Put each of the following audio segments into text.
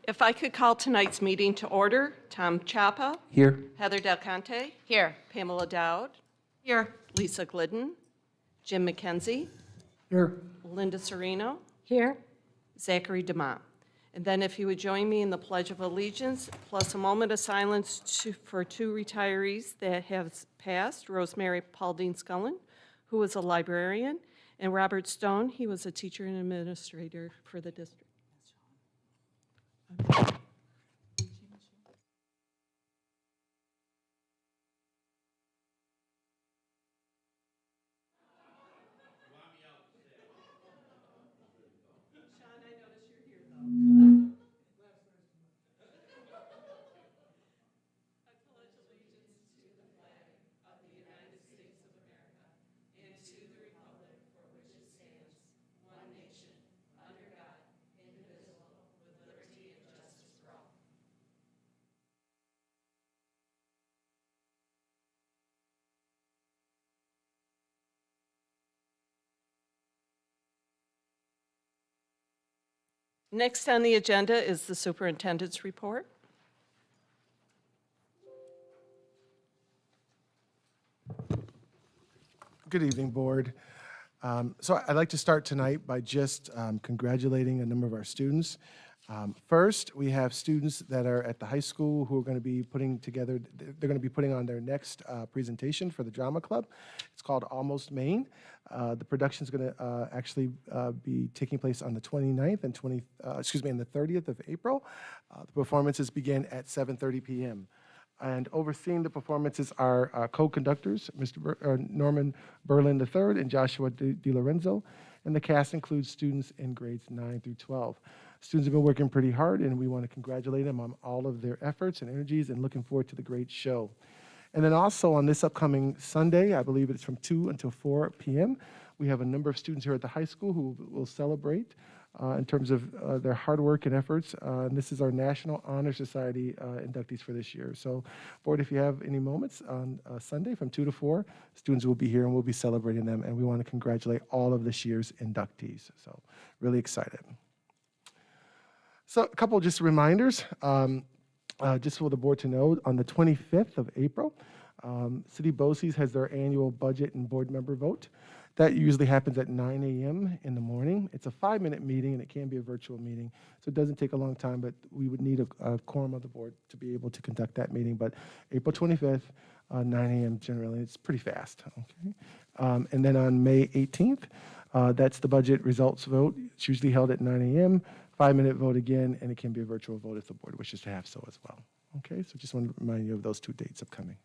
If I could call tonight's meeting to order, Tom Chapa, Here. Heather Del Conte, Here. Pamela Dowd, Here. Lisa Glidden, Jim McKenzie, Here. Linda Serino, Here. Zachary DeMont. And then if you would join me in the Pledge of Allegiance, plus a moment of silence for two retirees that have passed, Rosemary Pauldine Scullin, who was a librarian, and Robert Stone, he was a teacher and administrator for the district. Next on the agenda is the Superintendent's Report. Good evening, Board. So I'd like to start tonight by just congratulating a number of our students. First, we have students that are at the high school who are going to be putting together, they're going to be putting on their next presentation for the Drama Club. It's called Almost Maine. The production is going to actually be taking place on the 29th and and the 30th of April. The performances begin at 7:30 p.m. And overseeing the performances are co-conductors, Norman Berlin III and Joshua DiLorenzo, and the cast includes students in grades 9 through 12. Students have been working pretty hard, and we want to congratulate them on all of their efforts and energies, and looking forward to the great show. And then also on this upcoming Sunday, I believe it's from 2 until 4 p.m., we have a number of students here at the high school who will celebrate in terms of their hard work and efforts. And this is our National Honor Society inductees for this year. So, Board, if you have any moments on Sunday from 2 to 4, students will be here and we'll be celebrating them. And we want to congratulate all of this year's inductees. So, really excited. So, a couple just reminders, just for the Board to know, on the 25th of April, City BOCES has their annual budget and board member vote. That usually happens at 9 a.m. in the morning. It's a 5-minute meeting, and it can be a virtual meeting, so it doesn't take a long time, but we would need a quorum of the board to be able to conduct that meeting. But April 25th, 9 a.m. generally. It's pretty fast, okay? And then on May 18th, that's the budget results vote. It's usually held at 9 a.m., 5-minute vote again, and it can be a virtual vote if the board wishes to have so as well. Okay, so just want to remind you of those two dates upcoming.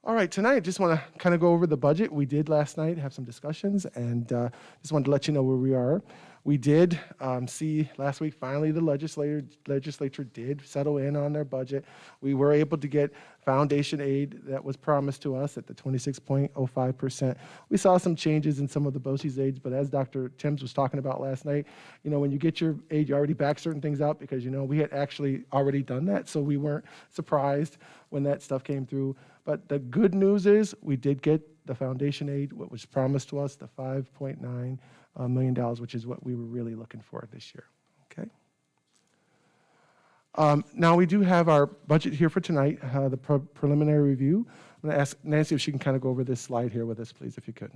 All right, tonight I just want to kind of go over the budget. We did last night have some discussions, and just wanted to let you know where we are. We did see last week, finally, the legislature did settle in on their budget. We were able to get foundation aid that was promised to us at the 26.05%. We saw some changes in some of the BOCES aids, but as Dr. Timms was talking about last night, you know, when you get your aid, you already back certain things out because, you know, we had actually already done that, so we weren't surprised when that stuff came through. But the good news is we did get the foundation aid, what was promised to us, the $5.9 million, which is what we were really looking for this year, okay? Now we do have our budget here for tonight, the preliminary review. I'm gonna ask Nancy if she can kind of go over this slide here with us, please, if you could.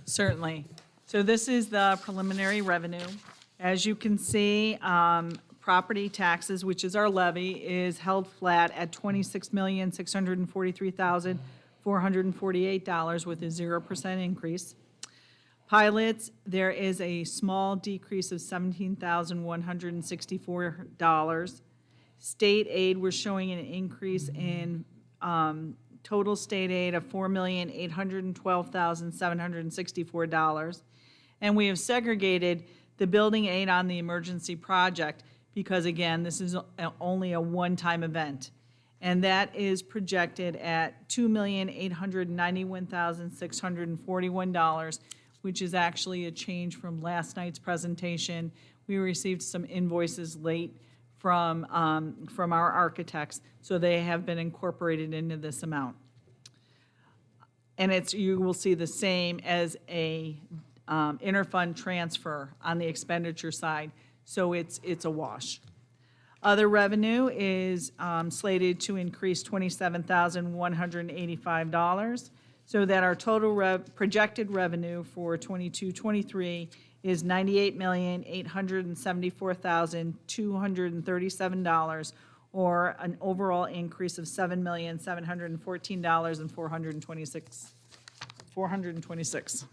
Certainly. So this is the preliminary revenue. As you can see, property taxes, which is our levy, is held flat at $26,643,448 with a 0% increase. Pilots, there is a small decrease of $17,164. State aid, we're showing an increase in total state aid of $4,812,764. And we have segregated the building aid on the emergency project because, again, this is only a one-time event. And that is projected at $2,891,641, which is actually a change from last night's presentation. We received some invoices late from our architects, so they have been incorporated into this amount. And you will see the same as a interfund transfer on the expenditure side, so it's a wash. Other revenue is slated to increase $27,185, so that our total projected revenue for 22-23 is $98,874,237, or an overall increase of $7,714,426.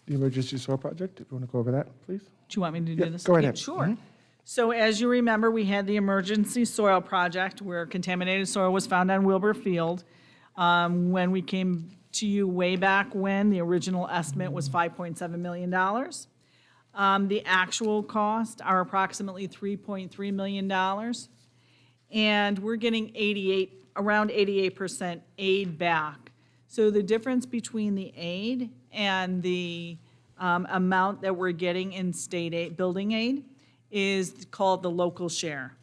The emergency soil project, if you want to go over that, please. Do you want me to do Yeah, this? go right Yeah, ahead. Sure. So as you remember, we had the emergency soil project where contaminated soil was found on Wilbur Field. When we came to you way back when, the original estimate was $5.7 million. The actual costs are approximately $3.3 million. And we're getting around 88% aid back. So the difference between the aid and the amount that we're getting in state aid, building aid, is called the local share.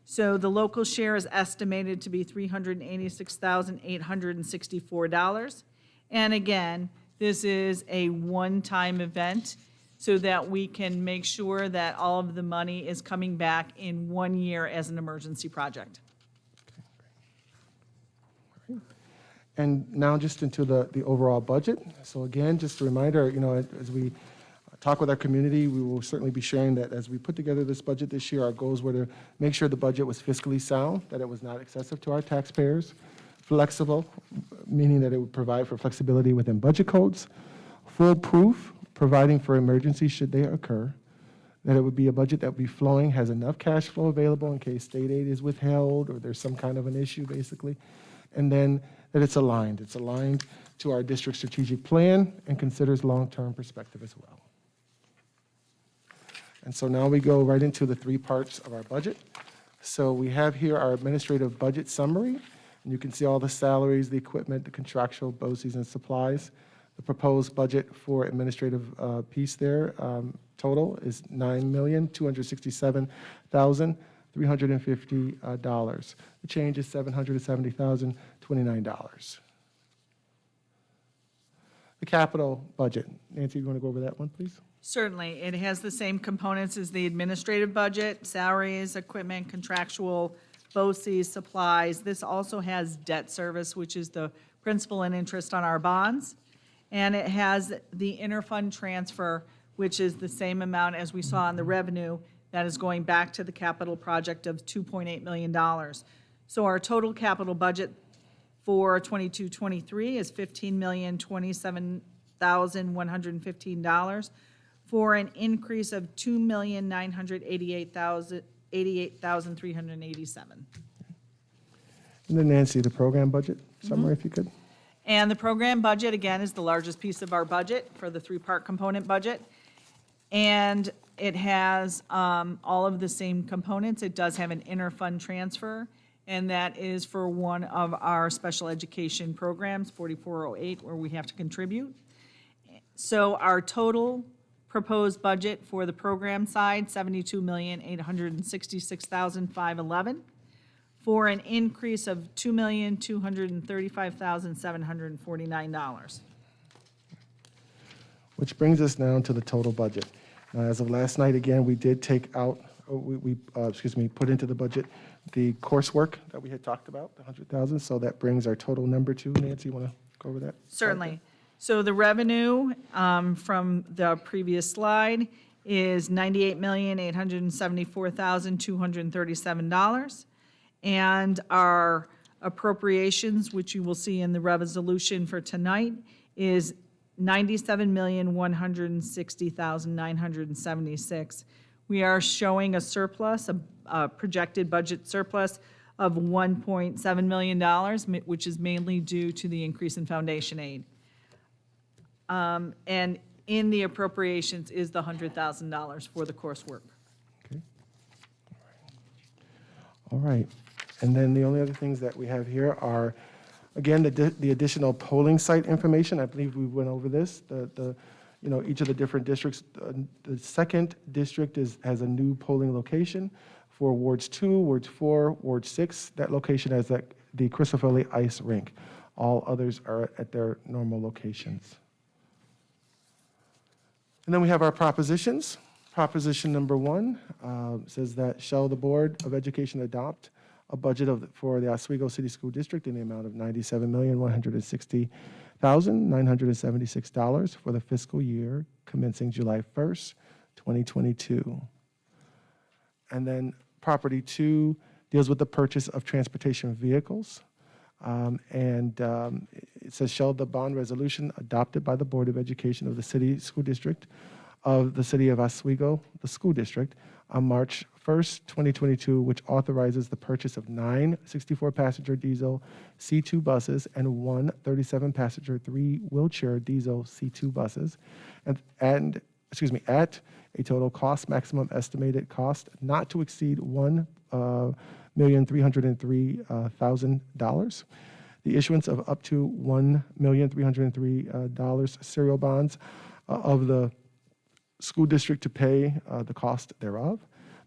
So the local share is estimated to be $386,864. And again, this is a one-time event so that we can make sure that all of the money is coming back in 1 year as an emergency project. And now just into the overall budget. So again, just a reminder, as we talk with our community, we will certainly be sharing that as we put together this budget this year, our goals were to make sure the budget was fiscally sound, that it was not excessive to our taxpayers, flexible, meaning that it would provide for flexibility within budget codes, foolproof, providing for emergencies should they occur, that it would be a budget that would be flowing, has enough cash flow available in case state aid is withheld or there's some kind of an issue, basically, and then that it's aligned. It's aligned to our district strategic plan and considers long-term perspective as well. And so now we go right into the three parts of our budget. So we have here our administrative budget summary, and you can see all the salaries, the equipment, the contractual BOCES and supplies. The proposed budget for administrative piece there, total is $9,267,350. The change is $770,029. The capital budget. Nancy, you want to go over that one, please? Certainly. It has the same components as the administrative budget: salaries, equipment, contractual, BOCES, supplies. This also has debt service, which is the principal and interest on our bonds. And it has the interfund transfer, which is the same amount as we saw in the revenue that is going back to the capital project of $2.8 million. So our total capital budget for 22-23 is $15,027,115, for an increase of $2,988,387. And then Nancy, the program budget summary, if you could. And the program budget, again, is the largest piece of our budget for the three-part component budget. And it has all of the same components. It does have an interfund transfer, and that is for one of our special education programs, 4408, where we have to contribute. So our total proposed budget for the program side, $72,866,511, for an increase of $2,235,749. Which brings us now to the total budget. Now, as of last night, again, we did take out, put into the budget the coursework that we had talked about, the 100,000. So that brings our total number to, Nancy, you want to go over that? Certainly. So the revenue from the previous slide is $98,874,237. And our appropriations, which you will see in the resolution for tonight, is $97,160,976. We are showing a surplus, a projected budget surplus of $1.7 million, which is mainly due to the increase in foundation aid. And in the appropriations is the $100,000 for the coursework. Okay. All right. And then the only other things that we have here are, again, the additional polling site information. I believe we went over this. Each of the different districts. The second district has a new polling location for Wards 2, Wards 4, Ward 6. That location has the Christopher Lee Ice Rink. All others are at their normal locations. And then we have our propositions. Proposition number 1 says that shall the Board of Education adopt a budget for the Oswego City School District in the amount of $97,160,976 for the fiscal year commencing July 1st, 2022. And then property 2 deals with the purchase of transportation vehicles. It says, shall the bond resolution adopted by the Board of Education of the City School District of the City of Oswego, the school district, on March 1st, 2022, which authorizes the purchase of 9 64-passenger diesel C2 buses and 1 37-passenger 3-wheelchair diesel C2 buses, at a total cost, maximum estimated cost not to exceed $1,303,000. The issuance of up to $1,303 serial bonds of the school district to pay the cost thereof.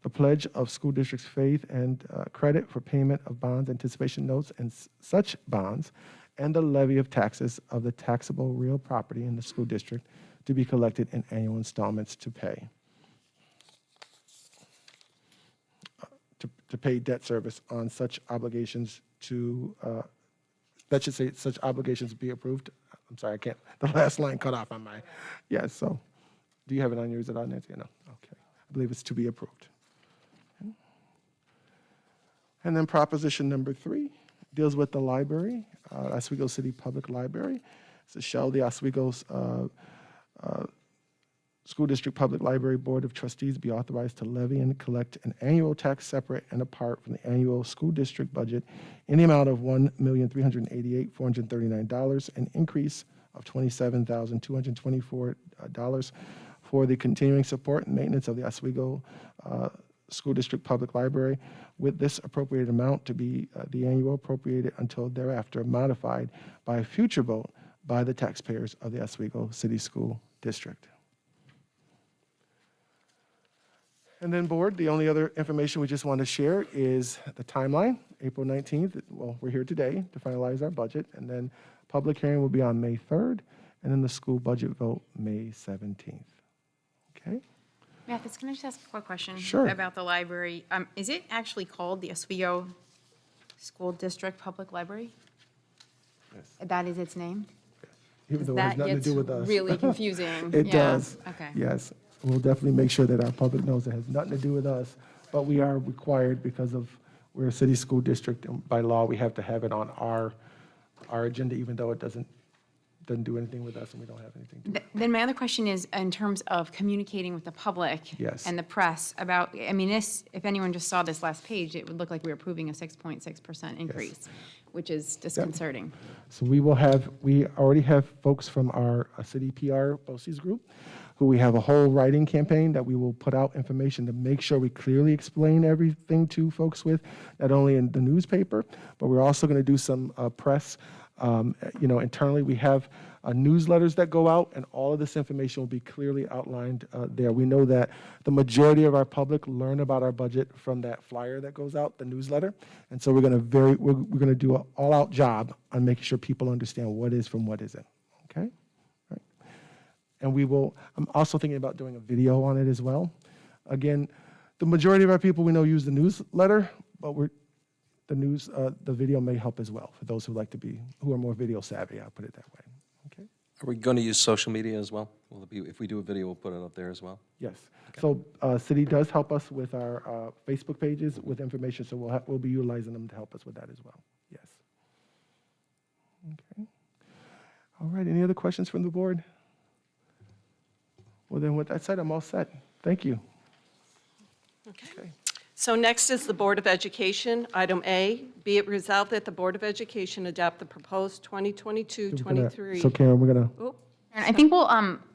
The pledge of school district's faith and credit for payment of bonds, anticipation notes, and such bonds, and the levy of taxes of the taxable real property in the school district to be collected in annual installments to pay. To pay debt service on such obligations that should say such obligations be approved. I'm sorry, the last line cut off on my, yes, so, do you have it on yours at all, Nancy? No, okay. I believe it's to be approved. Okay. And then proposition number 3 deals with the library, Oswego City Public Library. So shall the Oswego School District Public Library Board of Trustees be authorized to levy and collect an annual tax separate and apart from the annual school district budget in the amount of $1,388,439, an increase of $27,224 for the continuing support and maintenance of the Oswego School District Public Library, with this appropriated amount to be the annual appropriated until thereafter modified by a future vote by the taxpayers of the Oswego City School District. And then, Board, the only other information we just want to share is the timeline, April 19th. Well, we're here today to finalize our budget, and then public hearing will be on May 3rd, and then the school budget vote May 17th. Okay? Mathis, can I just ask a quick question? Sure. About the library? Is it actually called the Oswego School District Public Library? Yes. That is its name? Even though it has That nothing to gets do with us. really confusing. It Yeah, does. Okay. Yes. We'll definitely make sure that our public knows it has nothing to do with us, but we are required because we're a city school district, and by law, we have to have it on our agenda, even though it doesn't do anything with us and we don't have anything to do. Then my other question is in terms of communicating with the public. Yes. And the press about, I mean, this, if anyone just saw this last page, it would look like we were approving a 6.6% increase, which is disconcerting. So we already have folks from our city PR BOCES group, who we have a whole writing campaign that we will put out information to make sure we clearly explain everything to folks with, not only in the newspaper, but we're also going to do some press. Internally, we have newsletters that go out, and all of this information will be clearly outlined there. We know that the majority of our public learn about our budget from that flyer that goes out, the newsletter, and so we're going to do an all-out job on making sure people understand what is from what isn't. Okay. And I'm also thinking about doing a video on it as well. Again, the majority of our people we know use the newsletter, but the video may help as well for those who are more video savvy, I'll put it that way. Okay? Are we going to use social media as well? Will it be, if we do a video, we'll put it up there as well? Yes. So city does help us with our Facebook pages with information, so we'll be utilizing them to help us with that as well. Yes. Okay. All right, any other questions from the board? Well, then with that said, I'm all set. Thank you. Okay. So next is the Board of Education. Item A, be it resolved that the Board of Education adopt the proposed 2022-23. So Karen, we're going to, Oh, And I think we'll,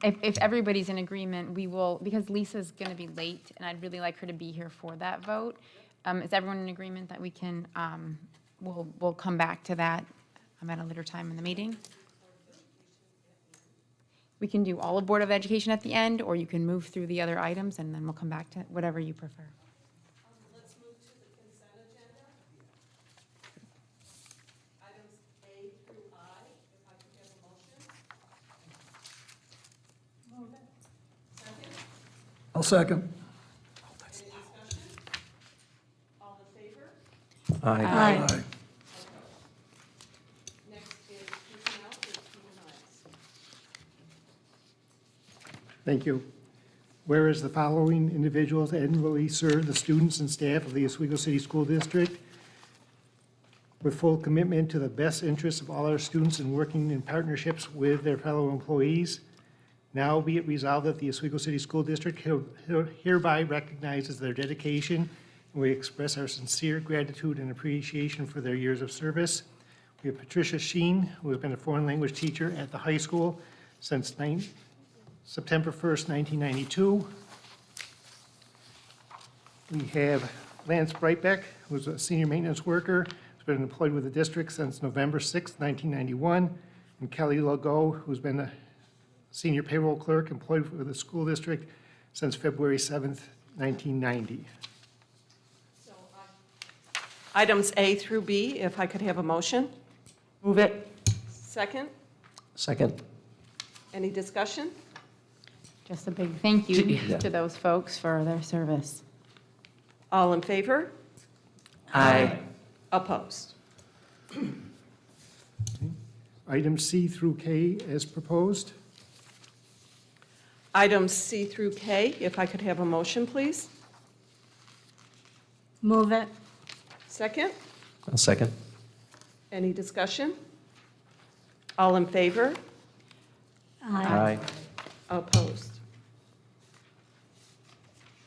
if everybody's in agreement, we will, because Lisa's going to be late, and I'd really like her to be here for that vote. Is everyone in agreement that we can, we'll come back to that at a later time in the meeting? We can do all of Board of Education at the end, or you can move through the other items, and then we'll come back to whatever you prefer. let's move to the consent agenda. Items A through I. I'll second. All in favor? Aye. Aye. Next is personnel for Stephen Miles. Thank you. Whereas the following individuals annually serve the students and staff of the Oswego City School District with full commitment to the best interests of all our students and working in partnerships with their fellow employees. Now be it resolved that the Oswego City School District hereby recognizes their dedication, and we express our sincere gratitude and appreciation for their years of service. We have Patricia Sheen, who has been a foreign language teacher at the high school since September 1st, 1992. We have Lance Brightbeck, who's a senior maintenance worker, who's been employed with the district since November 6th, 1991. And Kelly Legault, who's been a senior payroll clerk employed with the school district since February 7th, 1990. Items A through B, if I could have a motion. Move it. Second, Second. any discussion? Just a big thank you to those folks for their service. All in favor? Aye. Opposed? Items C through K as proposed. Items C through K, if I could have a motion, please. Move it. Second, I'll second. any discussion? All in favor? Aye. Opposed?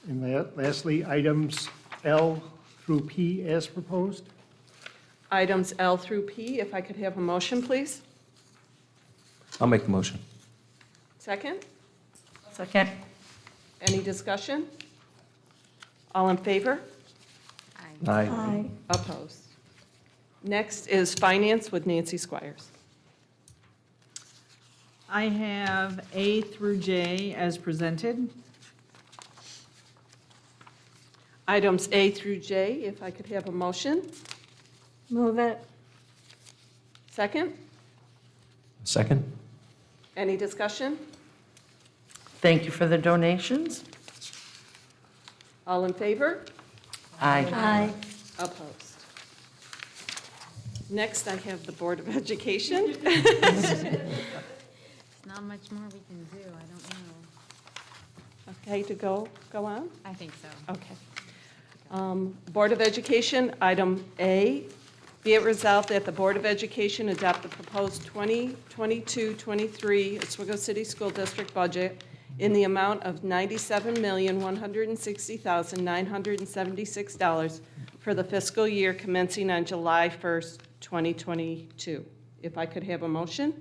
And lastly, items L through P as proposed. Items L through P, if I could have a motion, please. I'll make the motion. Second, Second. any discussion? All in favor? Aye. Opposed? Next is Finance with Nancy Squires. I have A through J as presented. Items A through J, if I could have a motion. Move it. Second, Second. any discussion? Thank you for the donations. All in favor? Aye. Opposed? Next, I have the Board of Education. There's not much more we can do, I don't know. Okay, to go on? I think so. Okay. Board of Education, item A, be it resolved that the Board of Education adopt the proposed 2022-23 Oswego City School District budget in the amount of $97,160,976 for the fiscal year commencing on July 1st, 2022. If I could have a motion?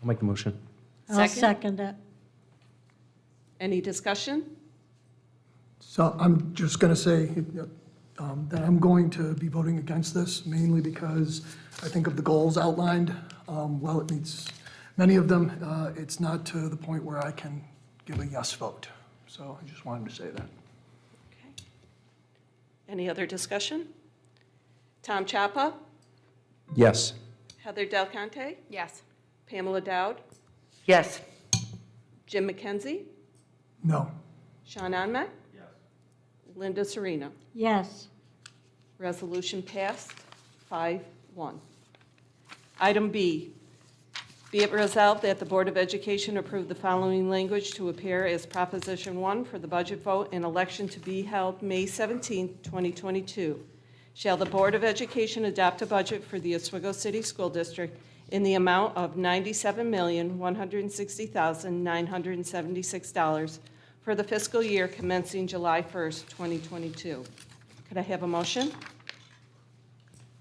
I'll make the motion. I'll second it. Any discussion? So I'm just going to say that I'm going to be voting against this, mainly because I think of the goals outlined. While it meets many of them, it's not to the point where I can give a yes vote. So I just wanted to say that. Okay. Any other discussion? Tom Chapa, Yes. Heather Del Conte, Yes. Pamela Dowd, Yes. Jim McKenzie, No. Sean Onmet? Yes. Linda Serena. Yes. Resolution passed, 5-1. Item B, be it resolved that the Board of Education approve the following language to appear as Proposition 1 for the budget vote and election to be held May 17, 2022. Shall the Board of Education adopt a budget for the Oswego City School District in the amount of $97,160,976 for the fiscal year commencing July 1st, 2022. Could I have a motion?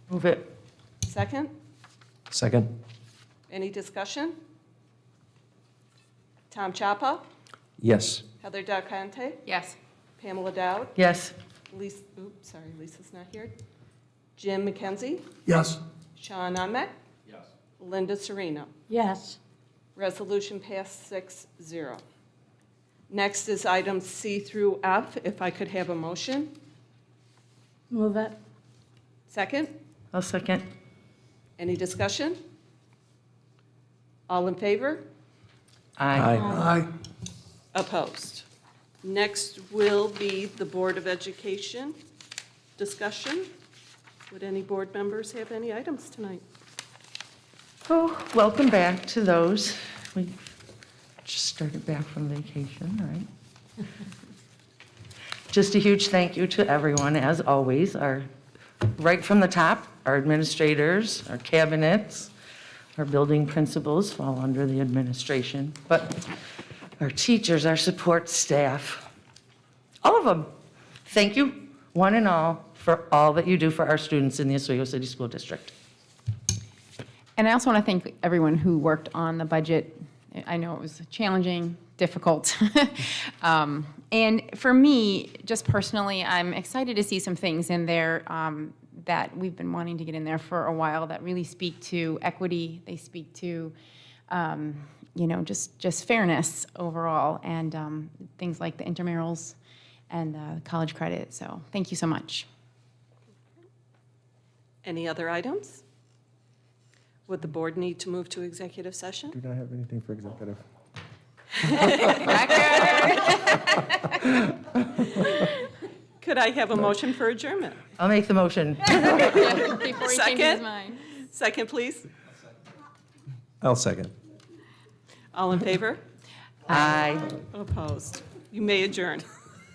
Move it. Second? Second. Any discussion? Tom Chapa, Yes. Heather Del Conte, Yes. Pamela Dowd, Yes. Lisa's not here. Jim McKenzie, Yes. Sean Ahmet. Yes. Linda Serena. Yes. Resolution passed 6-0. Next is items C through F, if I could have a motion. Move it. Second, I'll second. any discussion? All in favor? Aye. Aye. Opposed. Next will be the Board of Education discussion. Would any board members have any items tonight? Oh, welcome back to those. We just started back from vacation, right? Just a huge thank you to everyone, as always, right from the top, our administrators, our cabinets, our building principals fall under the administration, but our teachers, our support staff, all of them, thank you, one and all, for all that you do for our students in the Oswego City School District. And I also want to thank everyone who worked on the budget. I know it was challenging, difficult. And for me, just personally, I'm excited to see some things in there that we've been wanting to get in there for a while that really speak to equity. They speak to, just fairness overall, and things like the intramurals and college credit. So thank you so much. Any other items? Would the board need to move to executive session? Do not have anything for executive. Could I have a motion for adjournment? I'll make the motion. Before he changes Second? his mind. Second, please. I'll second. All in favor? Aye. Opposed? You may adjourn.